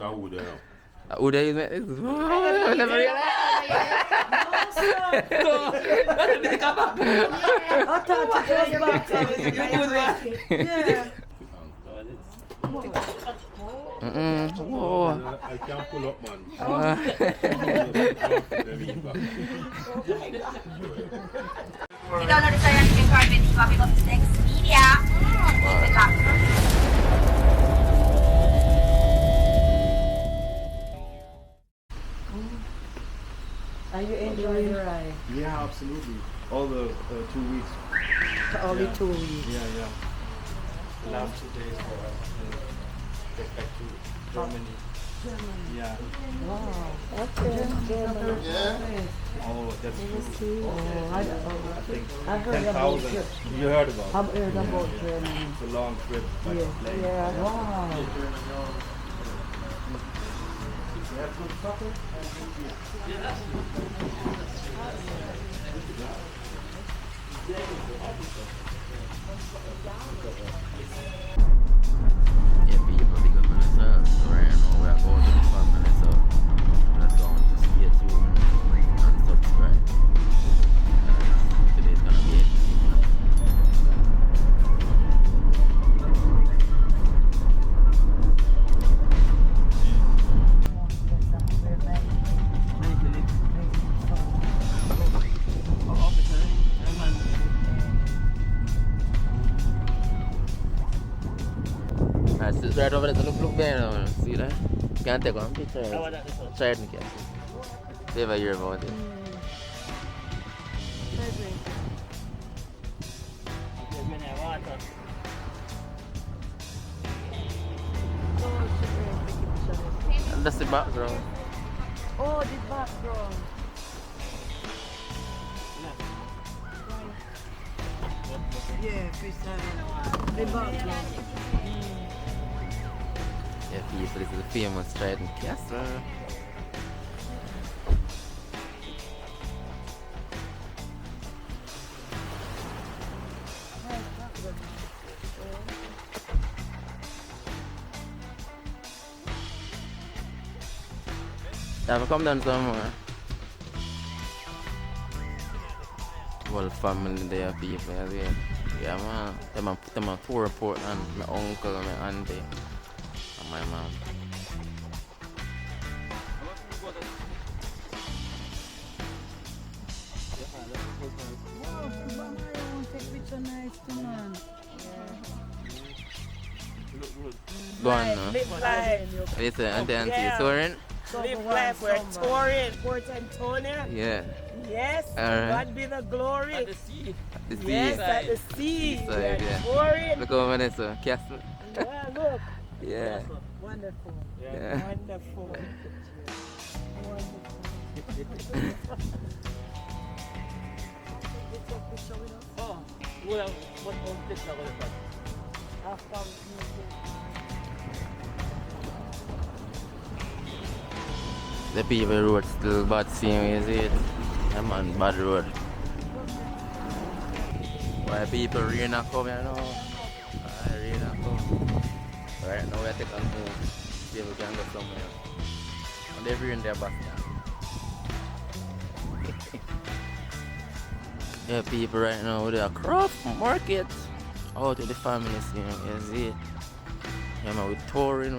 can wood there. Who there is it? I never realized. Whoa. I can't pull up, man. You don't know the scientific carpet, you want to go to next media. Good luck. Are you enjoying your ride? Yeah, absolutely. All the 2 weeks. Only 2 weeks. Yeah. The last 2 days for us to get back to Germany. Yeah. Wow. Okay. Germany. Yeah. Oh, that's true. Oh, I think I've heard about 10,000. it. You heard about it? I've heard about Germany. It's a long trip by plane. Yeah. Wow. Yeah, people big up on themselves. So right now we're going to the family, so let's go on to stay tuned and subscribe. Today's gonna be interesting. It's right over there. Look there now. See that? Can't take one picture. Trident can see. They ever hear about it? And that's the background. Oh, the background. Yeah, fish the background. Yeah, people, this is the famous Trident Castle. Have come down somewhere. Whole family there, people. Yeah, man. Them a tour report and my uncle and my auntie and my mom. Go on now. Live life. Listen, auntie, touring? Live life. We're touring. Port Antonio. Yeah. Yes. Alright. God be the glory. At the sea. Yes, at the sea. Side, We're yeah. touring. Look over there, so castle. Yeah, look. Yeah. Wonderful. Yeah. Wonderful. The people road still bad, same as it. Yeah, man, bad road. Why people rain a come, you know? Why rain a come? Right now we're taking home. People can go somewhere. And they've rain their back now. Yeah, people right now with a craft market. Out to the family scene, is it? Yeah, man, we're touring.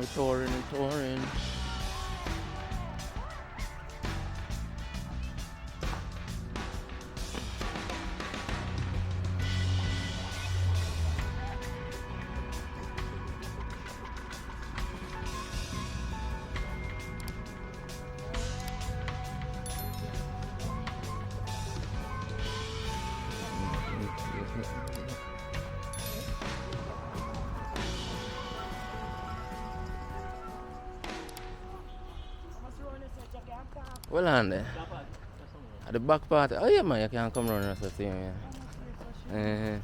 Well, on there. At the back part. Oh, yeah, man, you can come around and see me. Yeah.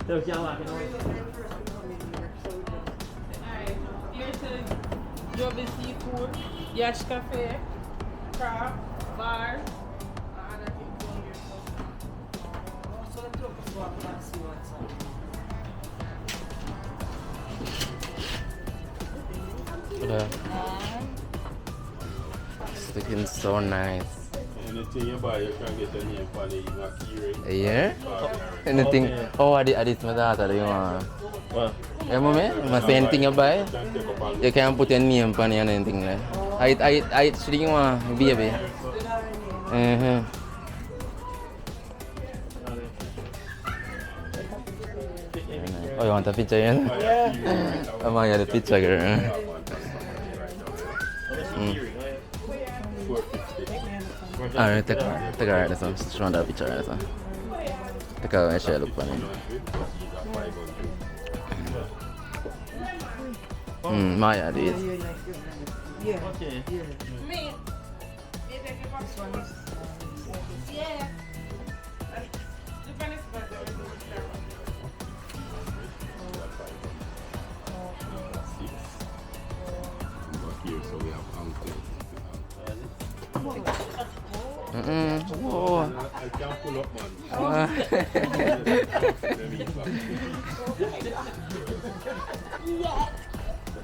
So can't walk in Alright, here's the Joby Seafood, Yash Cafe, Craft, Bar, and other things down here. So let's look for what and see what's on. Yeah. It's looking so nice. Anything you buy, you can get a name for the keyring. Yeah? Anything? Okay. Oh, I did my daughter. You want? What? Yeah, mommy? You must say anything you buy? You can put your name on it and anything like. I actually want baby. Oh, you want a picture? Yeah. I'm gonna get a picture, girl. Alright, take her this one. Just run that picture this one. Take her and share look for me. Maya do it. Yeah. Okay. Yeah. Me. This one is Yeah. Here, so we have uncle. Whoa. I can't pull up, man.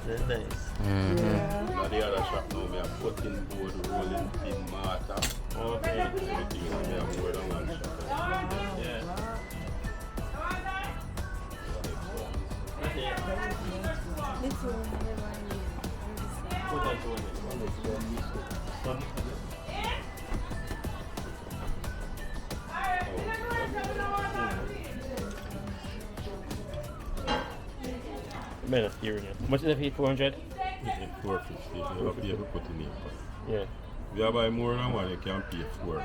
That's nice. Now the other shop now, we have cutting board, rolling pin, mortar. Okay. Everything, so we have more than one shop. Yeah. Put that to it. Man, that's hearing it. How much is it for 400? 450, you have to pay to put in it. Yeah. If you buy more than one, you can pay 4.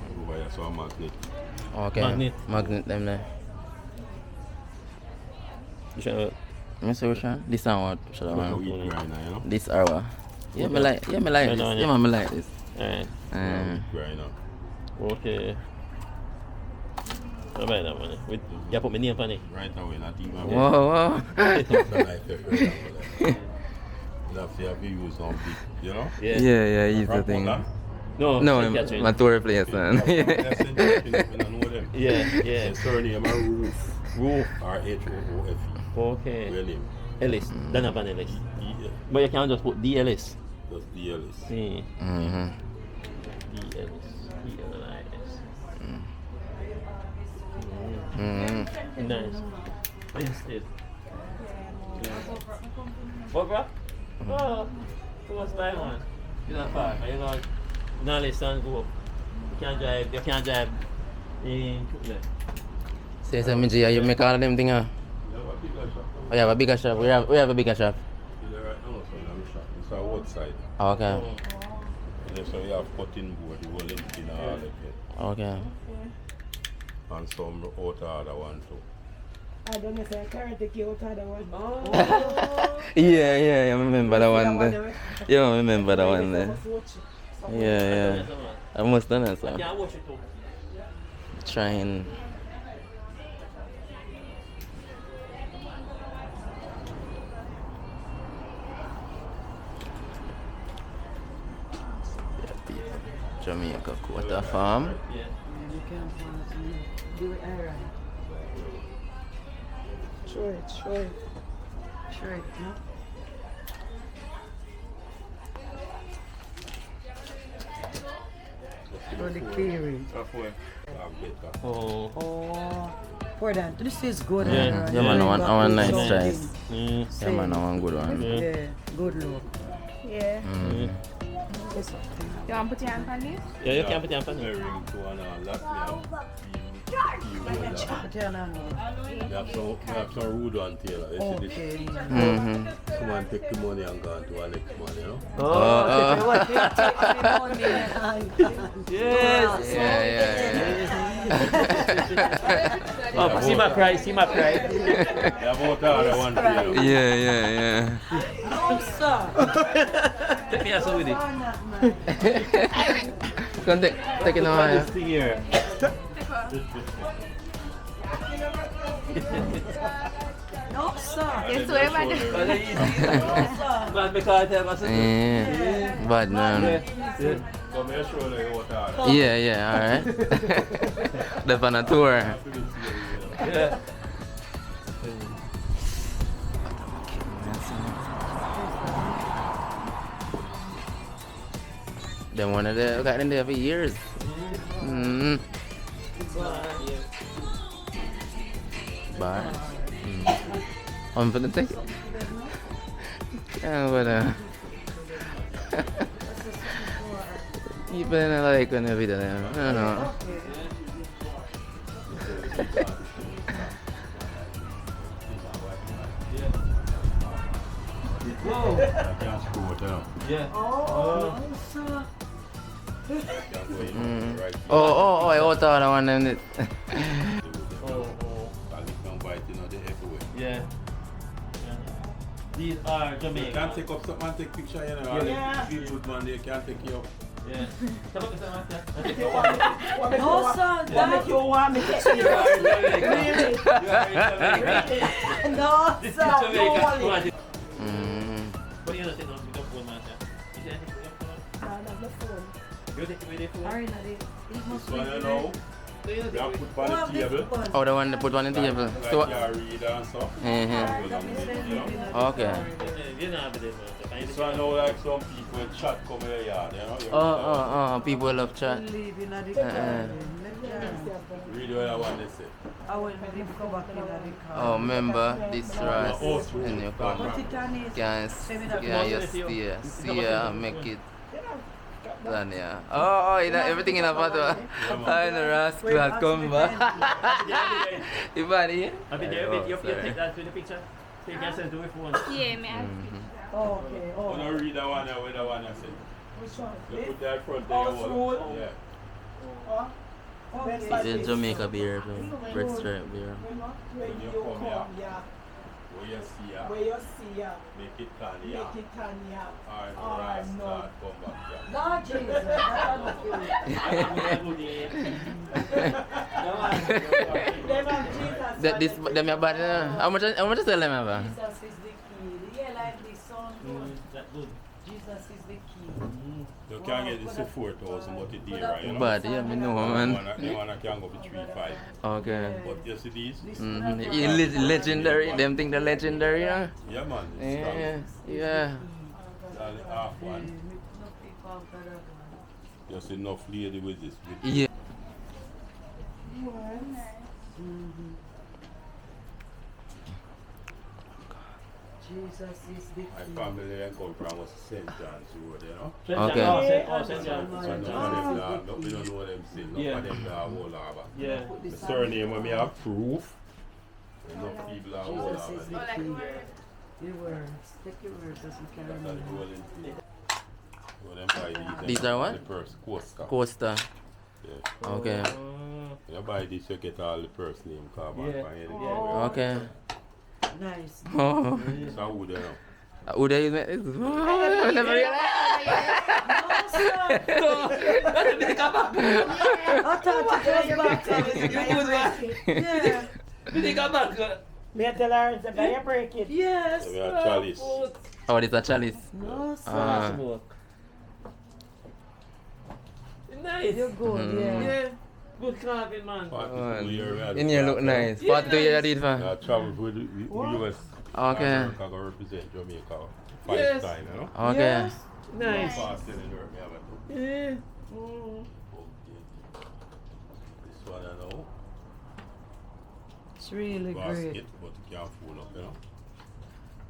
You buy a small magnet. Okay. Magnet them there. You should Let me see which one. This one what? Should I Like a want? wheat grinder, you know? This or what? Yeah, me like this. Yeah, no, Yeah, yeah. man, me like this. Alright. Wheat grinder. Okay. I'll buy that one. With, you put my name on it. Right away, not even. Whoa. It's a knife there, for example, like. That's the have you use on big, you know? Yeah, he's the Rock thing. Butler. No, No, St. Catherine. my tour place, man. That's in Japan, I know them. Yeah. The surname are Roof. Roof. R-H-O-O-F-E. Okay. Real name. Ellis. Don't have an Ellis. Yeah. But you can just put D Ellis. That's the Ellis. See. Mm-hmm. D Ellis. D-L-I-S. Nice. Yes, it. What, bro? Oh, too much time, man. You're not far. You know, now listen, go up. You can't drive in Brooklyn. Say something, G, you make all of them things, huh? Oh, you have a bigger shop. We have a bigger shop. Right now, so I'm shop. It's our outside. Oh, okay. Yeah, so we have cutting board, the rolling pin, all of it. Okay. And some out other one too. I don't know if I can't take you out of the one. Yeah, I remember that one there. Yeah, I remember that one there. Yeah. I must done it, so. I can't watch it too. Trying. Jamaica Quarter Farm. Yeah. you can't find it. Do it iron. Sure it. Sure, no? For the clearing. Oh. Oh, for that. This is good. Yeah. Aaron. Yeah, man, I want nice Something. choice. Mm. Yeah, man, I want good one. Yeah, good look. Yeah. Mm. It's something. You want to put your hand on this? Yeah, you can't put your hand on it. Ring to and all that. We have some rude one, Taylor. You see this? Okay. Mm-hmm. Someone take the money and go to our next money, you know? Yes. Yeah. Oh, see my price, see my price. Yeah, about all one for you. Yeah. No, sir. Take me out with it. Come take it now. This here. No, sir. Yes, where man. Man, because I have a Yeah. Bad man. Come here, show you what all. Yeah, alright. They're on a tour. Yeah. Them one of the got in there for years. Mm. Bar. I'm gonna take it. Yeah, but you better like when every day. I don't know. I can't screw it down. Yeah. Oh, sir. Oh, I thought that one. And Yeah. These are You Jamaica. can't take up something and take picture, you know. Yeah. Feel good man, they can't take you up. Yeah. No, sir. That you want me to take you. No, sir. Don't worry. What do you think of the phone, man? You say anything with your phone? You take it with your phone? This one, you know, you have to put on the table. oh, the one that put one in the table. Like So, your reader and stuff. okay. You don't have it, man. So I know like some people chat come here, yeah, you know. Oh, people love chat. Leave in the car. Read what I want to say. I will leave go back in the car. Oh, remember this Ross in your car. Put it on his. Can you see and make it done, yeah. Oh, everything in a photo. I know Ross class come back. Ibani? Have you there? You take that to the picture? So you can send to your phone. Yeah, man. Okay. Oh, no, read that one there, with that one I said. Which one? You put that front there, yeah. It's a Jamaica beer, so red stripe beer. When you come here, where you see ya, make it tan, yeah. Alright, start, come back, yeah. No, Jesus. That this them your bad. How much is sell them ever? Jesus is the key. Yeah, like this song. That's good. Jesus is the key. You can get this for 4,000, but it's dear, right? You know? Bad, yeah, me know, man. The one can go for 3,500. Okay. But you see these? Legendary. Them think they're legendary, yeah? Yeah, man. It's Yeah, strong. yeah. It's only half one. Just enough lady with this. Yeah. Jesus is the My key. family and come from was St. John's Road, you know. Okay. St. So John. none of them dog, we don't know them sin, none Yeah. of them dog whole lava. Yeah. The surname when me have proof, enough people are whole Jesus is the lava. key. Your words. Take your words as you can That's the remember. golden thing. So them buy These are what? The first coaster. Coaster. Yeah. Okay. You buy this, you get all the first name card back Yeah. from anything. Okay. Nice. Oh. It's a wood, you know. Who they use it? I never realized. I thought it was back. Yeah. You think I'm back? Me tell her it's a guy break it. Yes. So we have chalice. Oh, this a chalice. No, sir. Ah. Nice. You're good, yeah. Yeah. Good carving, man. 42 years we had In here look nice. 42 years did I for. traveled with the US. Okay. America go represent Jamaica 5 Yes. times, you know. Okay. Yes. Nice. Fast in Europe, me have it. Yeah. Okay. This one I know. It's really Basket, great. but you can't fool up, you know.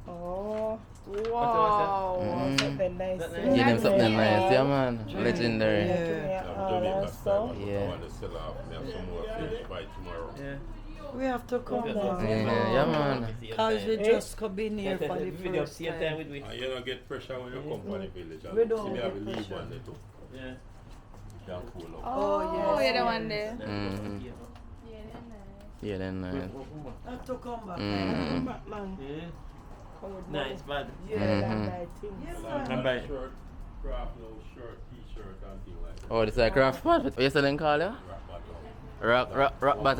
Oh, Wow. something nice. Give them something nice, yeah, man. Legendary. Yeah. I'm Jamaica style. Yeah. I want to sell off. We have some more fish by tomorrow. Yeah. We have to come down. Yeah, man. Because we just come in here for the Video first same time time. with me. And you don't get pressure when you come from the village. We don't See me have a get leave pressure. one there too. Yeah. can pull up. Oh, yes. you're the one there. Mhm. Yeah, then nice. Not to come back. Mm. Back, man. Nice, but Yeah, Mhm. that night thing. Remember- Shirt, craft, no shirt, t-shirt, and thing like that. Oh, this is a craft pot. What you selling, call ya? Rock bottom. Black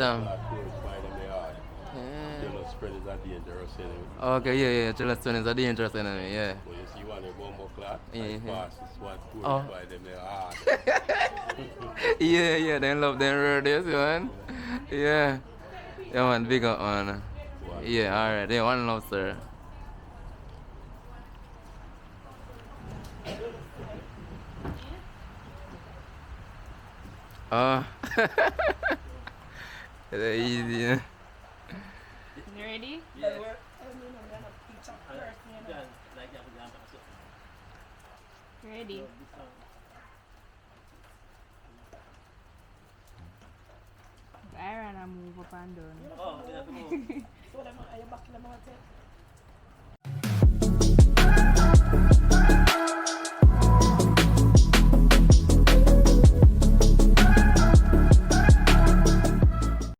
clothes by them, they are. Yeah. Yellow spread is a dangerous enemy. Okay, yeah. Celestine is a dangerous enemy, yeah. But you see one, a bomber clock, Mhm. and fast is what clothes Oh. by them, they are. Yeah, they love them rare days, man. Yeah. Yeah, man, big up, man. Yeah, alright. Yeah, one love, sir. Oh. It's easy, yeah. You ready? Ready? I ran and move up and down. Oh, we have to move. So them are you back in the market?